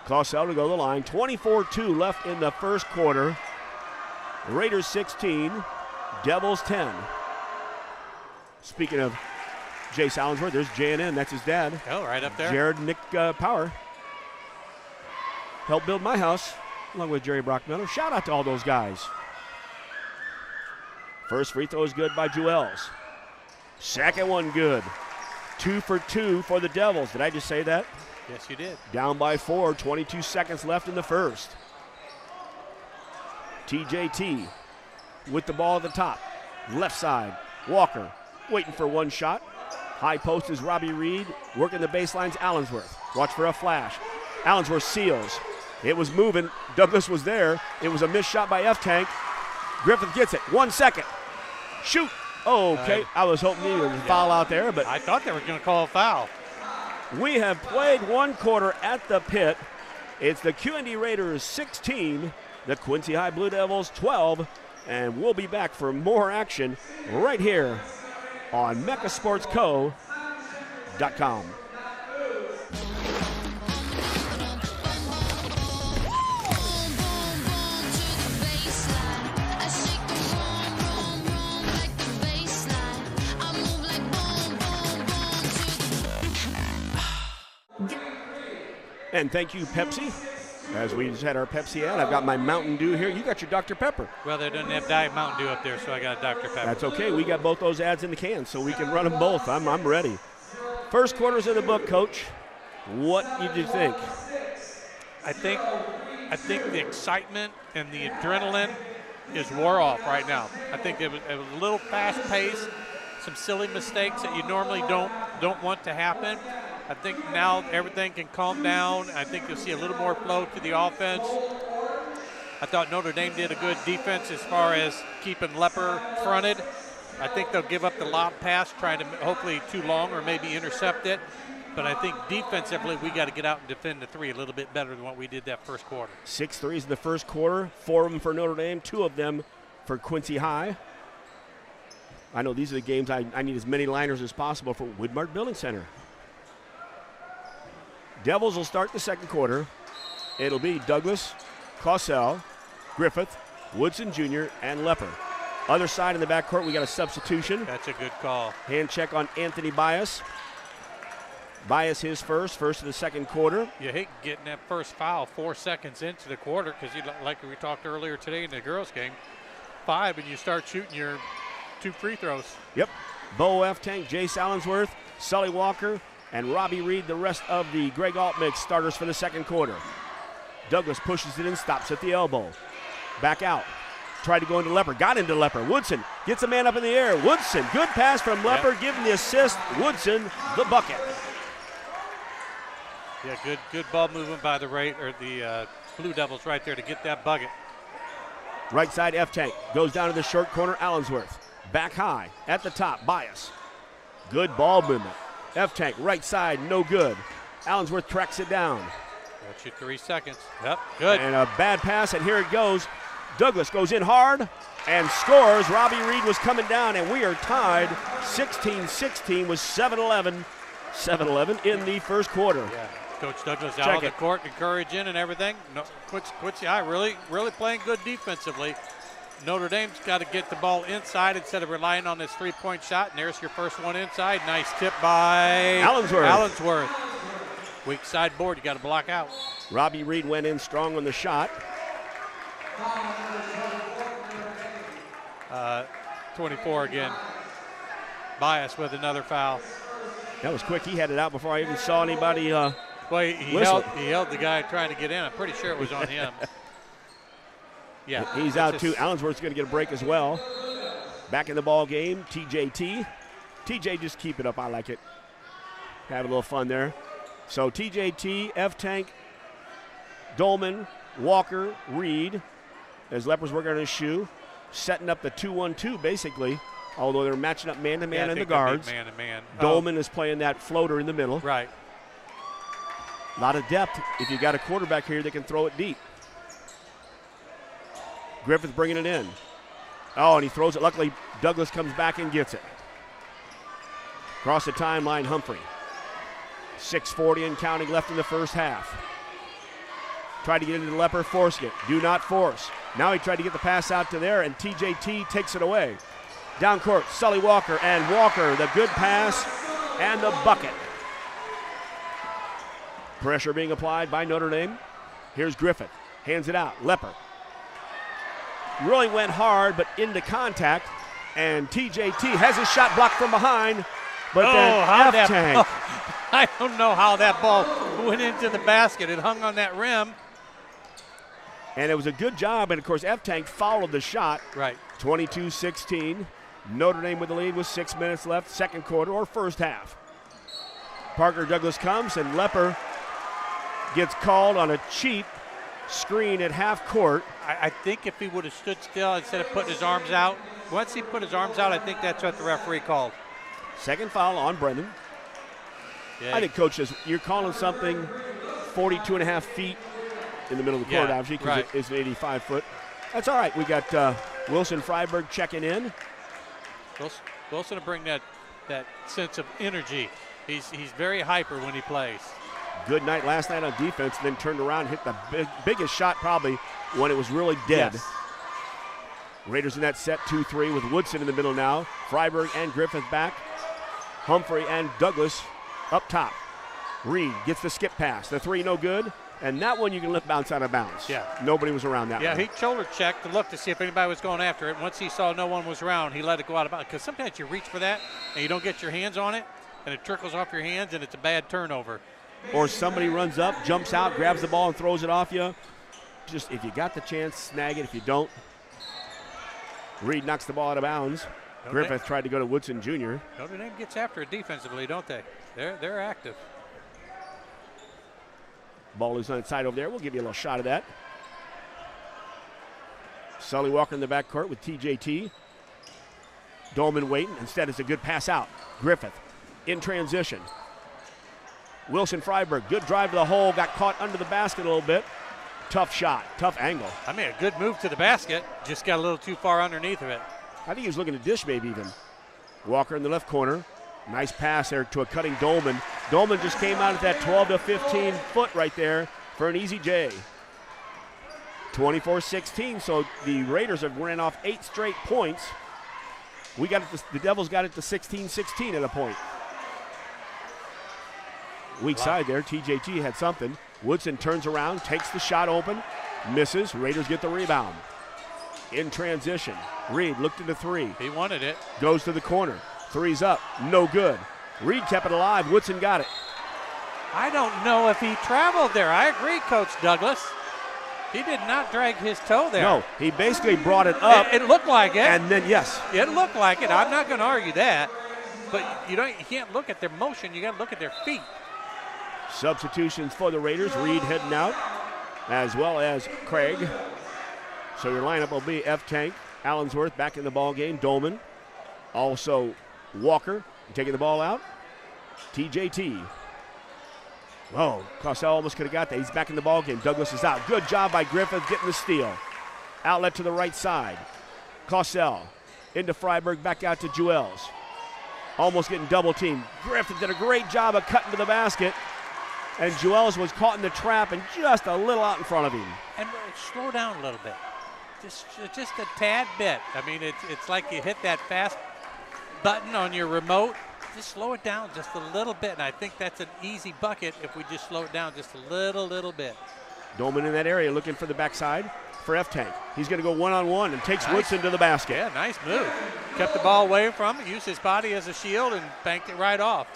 Clausell to go to the line. 24-2 left in the first quarter. Raiders 16, Devils 10. Speaking of Jace Allensworth, there's JNN. That's his dad. Oh, right up there. Jared Nick Power. Helped build my house, along with Jerry Brockmiller. Shout out to all those guys. First free throw is good by Jewels. Second one good. 2 for 2 for the Devils. Did I just say that? Yes, you did. Down by 4, 22 seconds left in the first. TJT with the ball at the top. Left side, Walker waiting for one shot. High post is Robbie Reed. Working the baselines, Allensworth. Watch for a flash. Allensworth seals. It was moving. Douglas was there. It was a missed shot by F-Tank. Griffith gets it. 1 second. Shoot. Okay. I was hoping he would foul out there, but I thought they were going to call a foul. We have played 1 quarter at the pit. It's the QND Raiders 16, the Quincy High Blue Devils 12, and we'll be back for more action right here on MechaSportsCo.com. And thank you, Pepsi. As we just had our Pepsi ad, I've got my Mountain Dew here. You got your Dr. Pepper. Well, they didn't have Diet Mountain Dew up there, so I got a Dr. Pepper. That's okay. We got both those ads in the can, so we can run them both. I'm ready. First quarter's in the book, Coach. What did you think? I think the excitement and the adrenaline is wore off right now. I think it was a little fast-paced, some silly mistakes that you normally don't want to happen. I think now everything can calm down. I think you'll see a little more flow to the offense. I thought Notre Dame did a good defense as far as keeping Lepper fronted. I think they'll give up the lob pass, trying to hopefully too long or maybe intercept it. But I think defensively we got to get out and defend the three a little bit better than what we did that first quarter. 6 threes in the first quarter, 4 of them for Notre Dame, 2 of them for Quincy High. I know these are the games I need as many liners as possible for Woodmart Building Center. Devils will start the second quarter. It'll be Douglas, Causell, Griffith, Woodson Jr., and Lepper. Other side in the backcourt, we got a substitution. That's a good call. Hand check on Anthony Bias. Bias his first of the second quarter. You hate getting that first foul 4 seconds into the quarter because, like we talked earlier today in the girls' game, 5 and you start shooting your 2 free throws. Yep. Bo F. Tank, Jace Allensworth, Sully Walker, and Robbie Reed, the rest of the Greg Altmix starters for the second quarter. Douglas pushes it in, stops at the elbow. Back out. Tried to go into Lepper, got into Lepper. Woodson gets a man up in the air. Woodson, good pass from Lepper, giving the assist. Woodson, the bucket. Yeah, good ball movement by the Blue Devils right there to get that bucket. Right side F-Tank goes down to the short corner, Allensworth. Back high at the top, Bias. Good ball movement. F-Tank right side, no good. Allensworth tracks it down. Got you 3 seconds. Yep, good. And a bad pass, and here it goes. Douglas goes in hard and scores. Robbie Reed was coming down, and we are tied 16-16 with 7-11 in the first quarter. Yeah. Coach Douglas out on the court, encouraging and everything. No, Quincy High really playing good defensively. Notre Dame's got to get the ball inside instead of relying on this three-point shot, and there's your first one inside. Nice tip by Allensworth. Weak side board, you got to block out. Robbie Reed went in strong on the shot. 24 again. Bias with another foul. That was quick. He had it out before I even saw anybody Well, he held the guy trying to get in. I'm pretty sure it was on him. Yeah. He's out too. Allensworth's going to get a break as well. Back in the ball game, TJT. TJ, just keep it up. I like it. Have a little fun there. So TJT, F-Tank, Dolman, Walker, Reed, as Lepper's working on his shoe, setting up the 2-1-2 basically, although they're matching up man-to-man in the guards. Man-to-man. Dolman is playing that floater in the middle. Right. A lot of depth. If you got a quarterback here that can throw it deep. Griffith bringing it in. Oh, and he throws it. Luckily, Douglas comes back and gets it. Across the timeline, Humphrey. 6:40 and counting left in the first half. Tried to get into the Lepper, forced it. Do not force. Now he tried to get the pass out to there, and TJT takes it away. Down court, Sully Walker, and Walker, the good pass and the bucket. Pressure being applied by Notre Dame. Here's Griffith. Hands it out. Lepper. Really went hard, but into contact. And TJT has his shot blocked from behind. But then F-Tank. I don't know how that ball went into the basket. It hung on that rim. And it was a good job. And, of course, F-Tank followed the shot. Right. 22-16. Notre Dame with the lead with 6 minutes left, second quarter or first half. Parker Douglas comes, and Lepper gets called on a cheap screen at half court. I think if he would have stood still instead of putting his arms out, once he put his arms out, I think that's what the referee called. Second foul on Brendan. Yeah. I think Coach says you're calling something 42 and a half feet in the middle of the court, obviously, because it is an 85 foot. That's all right. We got Wilson Freiberg checking in. Wilson will bring that sense of energy. He's very hyper when he plays. Good night last night on defense, then turned around and hit the biggest shot probably when it was really dead. Yes. Raiders in that set 2-3 with Woodson in the middle now. Freiberg and Griffith back. Humphrey and Douglas up top. Reed gets the skip pass. The three no good. And that one you can lift bounce out of bounds. Yeah. Nobody was around that one. Yeah, he shoulder checked to look to see if anybody was going after it. Once he saw no one was around, he let it go out of bounds. Because sometimes you reach for that and you don't get your hands on it, and it trickles off your hands, and it's a bad turnover. Or somebody runs up, jumps out, grabs the ball, and throws it off you. Just if you got the chance, snag it. If you don't, Reed knocks the ball out of bounds. Griffith tried to go to Woodson Jr. Notre Dame gets after it defensively, don't they? They're active. Ball is on its side over there. We'll give you a little shot of that. Sully Walker in the backcourt with TJT. Dolman waiting. Instead, it's a good pass out. Griffith in transition. Wilson Freiberg, good drive to the hole. Got caught under the basket a little bit. Tough shot, tough angle. I mean, a good move to the basket. Just got a little too far underneath of it. I think he was looking to dish maybe even. Walker in the left corner. Nice pass there to a cutting Dolman. Dolman just came out at that 12 to 15 foot right there for an easy J. 24-16, so the Raiders have ran off 8 straight points. The Devils got it to 16-16 at a point. Weak side there, TJT had something. Woodson turns around, takes the shot open, misses. Raiders get the rebound. In transition, Reed looked into three. He wanted it. Goes to the corner. Three's up, no good. Reed kept it alive, Woodson got it. I don't know if he traveled there. I agree, Coach Douglas. He did not drag his toe there. No, he basically brought it up. It looked like it. And then, yes. It looked like it. I'm not going to argue that. But you can't look at their motion. You got to look at their feet. Substitutions for the Raiders. Reed heading out, as well as Craig. So your lineup will be F-Tank, Allensworth back in the ball game, Dolman. Also Walker taking the ball out. TJT. Whoa, Cossell almost could have got that. He's back in the ball game. Douglas is out. Good job by Griffith getting the steal. Outlet to the right side. Cossell into Freiberg, back out to Jewels. Almost getting double teamed. Griffith did a great job of cutting to the basket. And Jewels was caught in the trap and just a little out in front of him. And slow down a little bit. Just a tad bit. I mean, it's like you hit that fast button on your remote. Just slow it down just a little bit. And I think that's an easy bucket if we just slow it down just a little bit. Dolman in that area looking for the backside for F-Tank. He's going to go one-on-one and takes Woodson to the basket. Yeah, nice move. Kept the ball away from him, used his body as a shield, and banked it right off.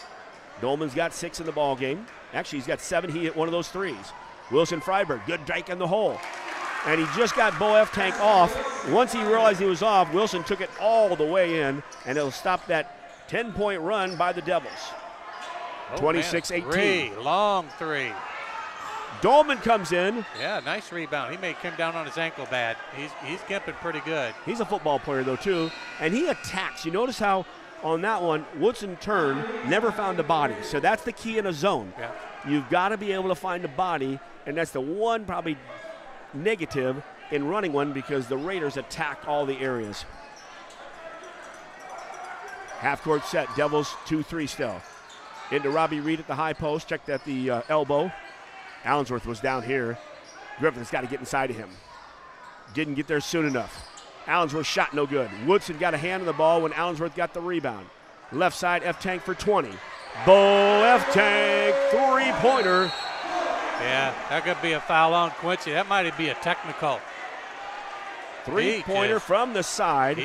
Dolman's got 6 in the ball game. Actually, he's got 7. He hit one of those threes. Wilson Freiberg, good dike in the hole. And he just got Bo F-Tank off. Once he realized he was off, Wilson took it all the way in, and it'll stop that 10-point run by the Devils. 26-18. Long three. Dolman comes in. Yeah, nice rebound. He may come down on his ankle bad. He's kept it pretty good. He's a football player, though, too. And he attacks. You notice how on that one, Woodson turned, never found a body. So that's the key in a zone. Yeah. You've got to be able to find a body, and that's the one probably negative in running one because the Raiders attack all the areas. Half-court set, Devils 2-3 still. Into Robbie Reed at the high post, checked at the elbow. Allensworth was down here. Griffith's got to get inside of him. Didn't get there soon enough. Allensworth shot no good. Woodson got a hand on the ball when Allensworth got the rebound. Left side, F-Tank for 20. Bo F-Tank, three-pointer. Yeah, that could be a foul on Quincy. That might be a technical. Three-pointer from the side.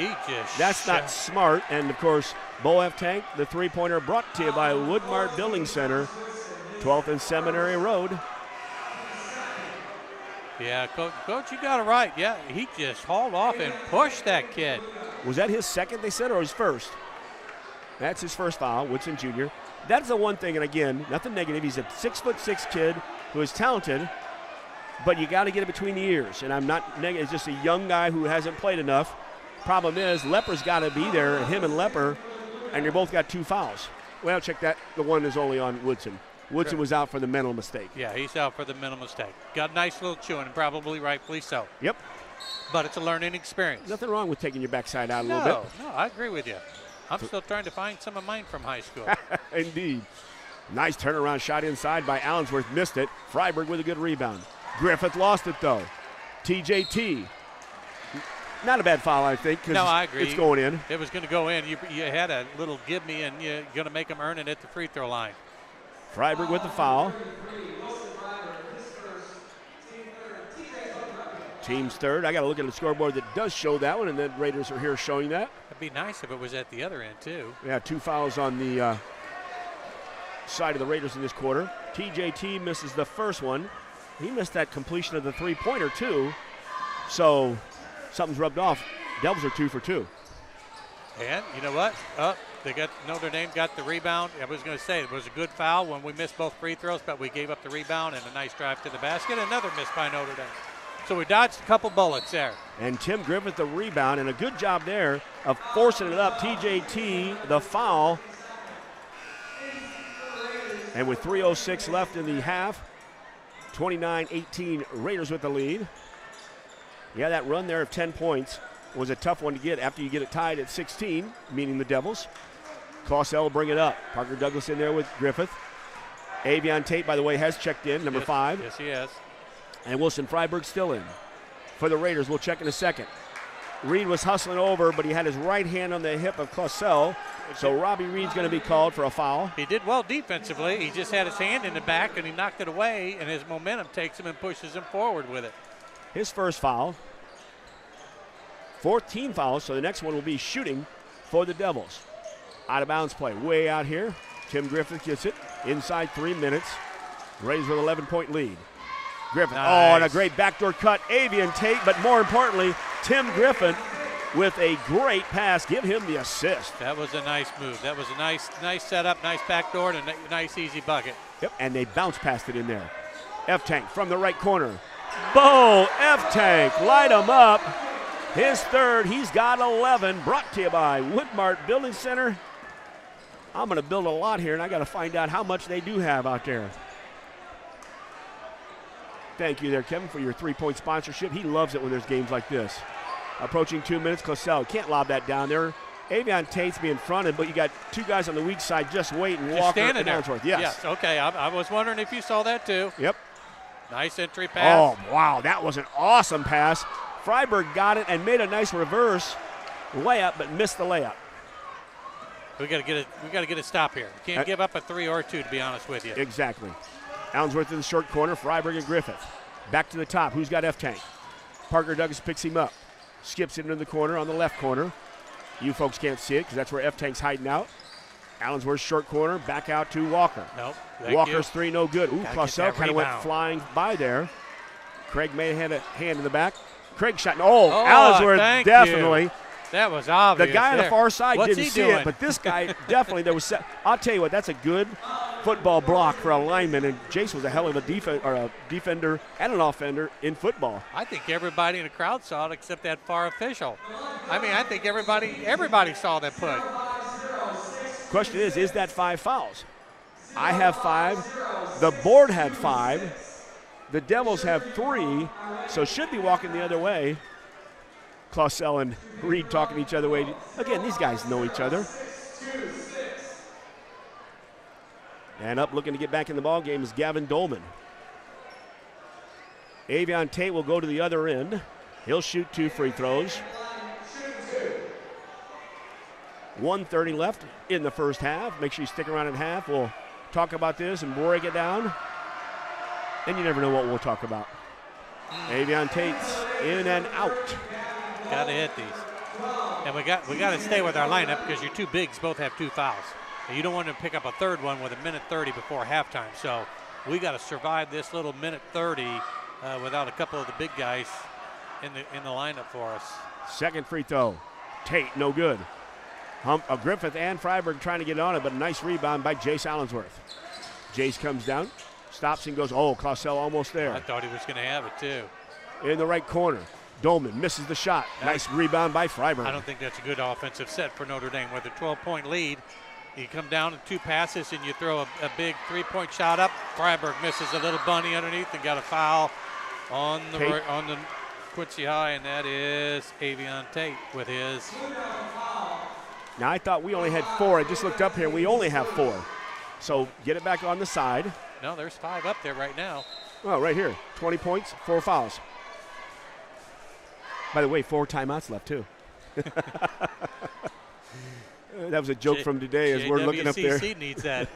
That's not smart. And, of course, Bo F-Tank, the three-pointer brought to you by Woodmart Building Center, 12th and Seminary Road. Yeah, Coach, you got it right. Yeah, he just hauled off and pushed that kid. Was that his second, they said, or his first? That's his first foul, Woodson Jr. That's the one thing, and again, nothing negative. He's a 6'6" kid who is talented, but you got to get it between the ears. And I'm not negative. It's just a young guy who hasn't played enough. Problem is, Lepper's got to be there, and him and Lepper, and you both got 2 fouls. Well, check that. The one is only on Woodson. Woodson was out for the mental mistake. Yeah, he's out for the mental mistake. Got a nice little chewing, probably rightfully so. Yep. But it's a learning experience. Nothing wrong with taking your backside out a little bit. No, I agree with you. I'm still trying to find some of mine from high school. Indeed. Nice turnaround shot inside by Allensworth. Missed it. Freiberg with a good rebound. Griffith lost it, though. TJT. Not a bad foul, I think. No, I agree. It's going in. It was going to go in. You had a little give me, and you're going to make them earn it at the free throw line. Freiberg with the foul. Team's third. I got to look at the scoreboard that does show that one, and then Raiders are here showing that. It'd be nice if it was at the other end, too. Yeah, 2 fouls on the side of the Raiders in this quarter. TJT misses the first one. He missed that completion of the three-pointer, too. So something's rubbed off. Devils are 2 for 2. And you know what? Notre Dame got the rebound. I was going to say it was a good foul when we missed both free throws, but we gave up the rebound and a nice drive to the basket. Another miss by Notre Dame. So we dodged a couple bullets there. And Tim Griffith the rebound, and a good job there of forcing it up. TJT the foul. And with 3:06 left in the half, 29-18 Raiders with the lead. Yeah, that run there of 10 points was a tough one to get after you get it tied at 16, meaning the Devils. Clausell will bring it up. Parker Douglas in there with Griffith. Avion Tate, by the way, has checked in, number 5. Yes, he has. And Wilson Freiberg still in. For the Raiders, we'll check in a second. Reed was hustling over, but he had his right hand on the hip of Clausell. So Robbie Reed's going to be called for a foul. He did well defensively. He just had his hand in the back, and he knocked it away, and his momentum takes him and pushes him forward with it. His first foul. 14 fouls, so the next one will be shooting for the Devils. Out of bounds play, way out here. Tim Griffith gets it inside 3 minutes. Raiders with 11-point lead. Griffith, nice. And a great backdoor cut. Avion Tate, but more importantly, Tim Griffin with a great pass. Give him the assist. That was a nice move. That was a nice setup, nice backdoor, and a nice easy bucket. Yep, and they bounce past it in there. F-Tank from the right corner. Bo F-Tank, light him up. His third, he's got 11. Brought to you by Woodmart Building Center. I'm going to build a lot here, and I got to find out how much they do have out there. Thank you there, Kevin, for your 3-point sponsorship. He loves it when there's games like this. Approaching 2 minutes, Clausell can't lob that down there. Avion Tate's being fronted, but you got 2 guys on the weak side just waiting. Just Walker and standing there. Allensworth. Yes. Yes, okay. I was wondering if you saw that too. Yep. Nice entry pass. Oh, wow, that was an awesome pass. Freiberg got it and made a nice reverse layup, but missed the layup. We got to get a stop here. We can't give up a 3 or 2, to be honest with you. Exactly. Allensworth in the short corner, Freiberg and Griffith. Back to the top. Who's got F-Tank? Parker Douglas picks him up. Skips it into the corner on the left corner. You folks can't see it because that's where F-Tank's hiding out. Allensworth short corner, back out to Walker. Nope. Walker's 3 no good. Ooh, Clausell kind of went flying by there. Craig may have had a hand in the back. Craig shot. Allensworth definitely. That was obvious. The guy on the far side didn't see doing? it, but this guy definitely, there was. I'll tell you what, that's a good football block for a lineman, and Jace was a hell of a defender and an offender in football. I think everybody in the crowd saw it except that far official. I mean, I think everybody saw that play. Question is that 5 fouls? I have 5. The board had 5. The Devils have 3, so should be walking the other way. Clausell and Reed talking each other way. Again, these guys know each other. And up looking to get back in the ball game is Gavin Dolman. Avion Tate will go to the other end. He'll shoot 2 free throws. 1:30 left in the first half. Make sure you stick around at half. We'll talk about this and break it down. And you never know what we'll talk about. Avion Tate's in and out. Got to hit these. And we got to stay with our lineup because your 2 bigs both have 2 fouls. And you don't want to pick up a third one with a minute 30 before halftime. So we got to survive this little minute 30 without a couple of the big guys in the lineup for us. Second free throw. Tate, no good. Griffith and Freiberg trying to get on it, but a nice rebound by Jace Allensworth. Jace comes down, stops and goes, Clausell almost there. I thought he was going to have it too. In the right corner. Dolman misses the shot. Nice rebound by Freiberg. I don't think that's a good offensive set for Notre Dame. With a 12-point lead, you come down in 2 passes and you throw a big 3-point shot up. Freiberg misses a little bunny underneath and got a foul on the Quincy High, and that is Avion Tate with his. Now, I thought we only had 4. I just looked up here. We only have 4. So get it back on the side. No, there's 5 up there right now. Oh, right here. 20 points, 4 fouls. By the way, 4 timeouts left, too. That was a joke from today as we're looking up there. JWCC needs that.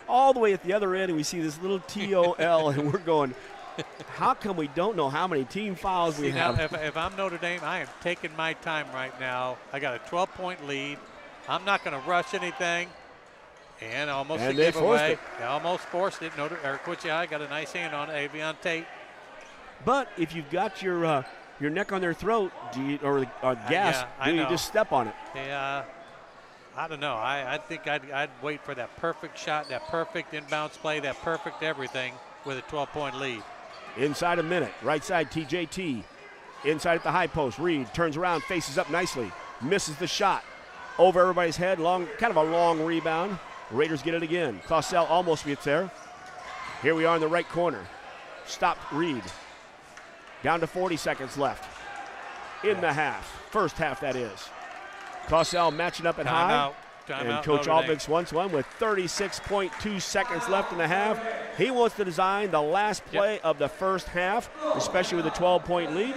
All the way at the other end, and we see this little TOL, and we're going, how come we don't know how many team fouls we have? Now, if I'm Notre Dame, I am taking my time right now. I got a 12-point lead. I'm not going to rush anything. And almost a giveaway. Almost forced it. Quincy High got a nice hand on Avion Tate. But if you've got your neck on their throat, do you just step on it? I don't know. I think I'd wait for that perfect shot, that perfect inbounds play, that perfect everything with a 12-point lead. Inside a minute, right side TJT. Inside at the high post, Reed turns around, faces up nicely, misses the shot. Over everybody's head, kind of a long rebound. Raiders get it again. Clausell almost gets there. Here we are in the right corner. Stopped Reed. Down to 40 seconds left in the half. First half, that is. Clausell matching up at high. Timeout, Coach Almix wants one with 36.2 seconds left in the half. He wants to design the last play of the first half, especially with a 12-point lead.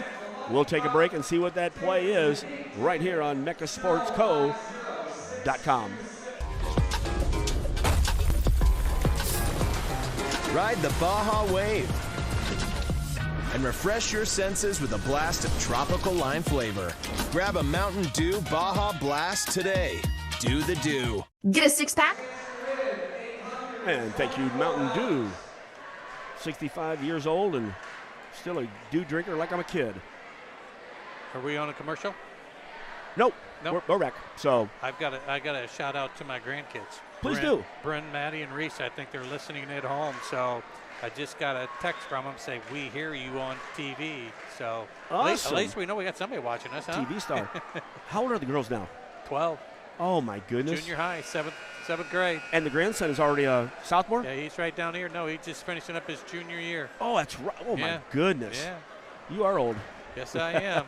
We'll take a break and see what that play is right here on MeccaSportsCo.com. Ride the Baja Wave and refresh your senses with a blast of tropical lime flavor. Grab a Mountain Dew Baja Blast today. Do the Dew. Get a six-pack. And thank you, Mountain Dew. 65 years old and still a dew drinker like I'm a kid. Are we on a commercial? Nope. We're back. So I got a shout out to my grandkids. Please do. Bryn, Maddie, and Reese. I think they're listening at home. So I just got a text from them saying, we hear you on TV. So awesome. at least we know we got somebody watching us, huh? TV star. How old are the girls now? 12. Oh, my goodness. Junior high, seventh grade. And the grandson is already a sophomore? Yeah, he's right down here. No, he's just finishing up his junior year. Oh, that's right. Oh, yeah. My goodness. Yeah. You are old. Yes, I am.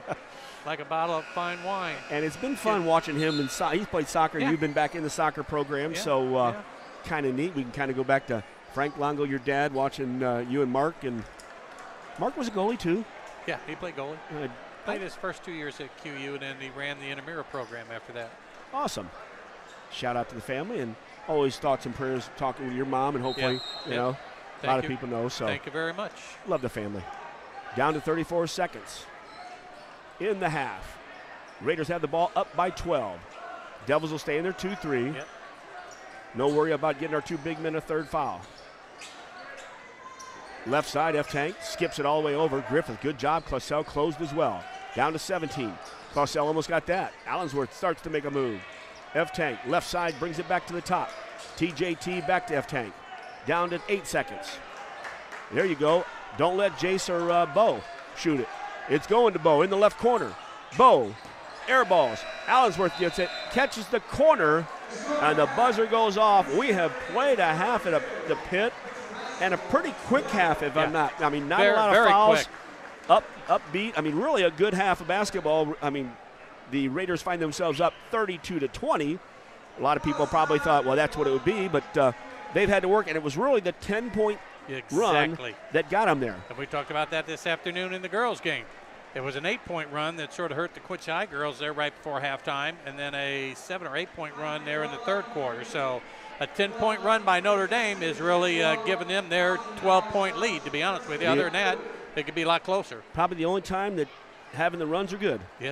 Like a bottle of fine wine. And it's been fun watching him. He's played soccer, and you've been back in the soccer program, so kind of neat. We can kind of go back to Frank Longo, your dad, watching you and Mark. And Mark was a goalie, too. Yeah, he played goalie. Played his first 2 years at QU, and then he ran the intramural program after that. Awesome. Shout out to the family, and always thoughts and prayers talking with your mom, and hopefully, you know, a lot of people know. So thank you very much. Love the family. Down to 34 seconds in the half. Raiders have the ball up by 12. Devils will stay in their 2-3. Yep. No worry about getting our two big men a third foul. Left side, F-Tank skips it all the way over. Griffith, good job. Clausell closed as well. Down to 17. Clausell almost got that. Allensworth starts to make a move. F-Tank, left side, brings it back to the top. TJT back to F-Tank. Down to 8 seconds. There you go. Don't let Jace or Bo shoot it. It's going to Bo in the left corner. Bo, air balls. Allensworth gets it, catches the corner, and the buzzer goes off. We have played a half at the pit, and a pretty quick half, if I'm not. I mean, not a lot of fouls. Upbeat. I mean, really a good half of basketball. I mean, the Raiders find themselves up 32-20. A lot of people probably thought, well, that's what it would be, but they've had to work, and it was really the 10-point run that got them there. And we talked about that this afternoon in the girls' game. It was an 8-point run that sort of hurt the Quincy High girls there right before halftime, and then a 7 or 8-point run there in the third quarter. So a 10-point run by Notre Dame is really giving them their 12-point lead, to be honest with you. Other than that, it could be a lot closer. Probably the only time that having the runs are good. Yes.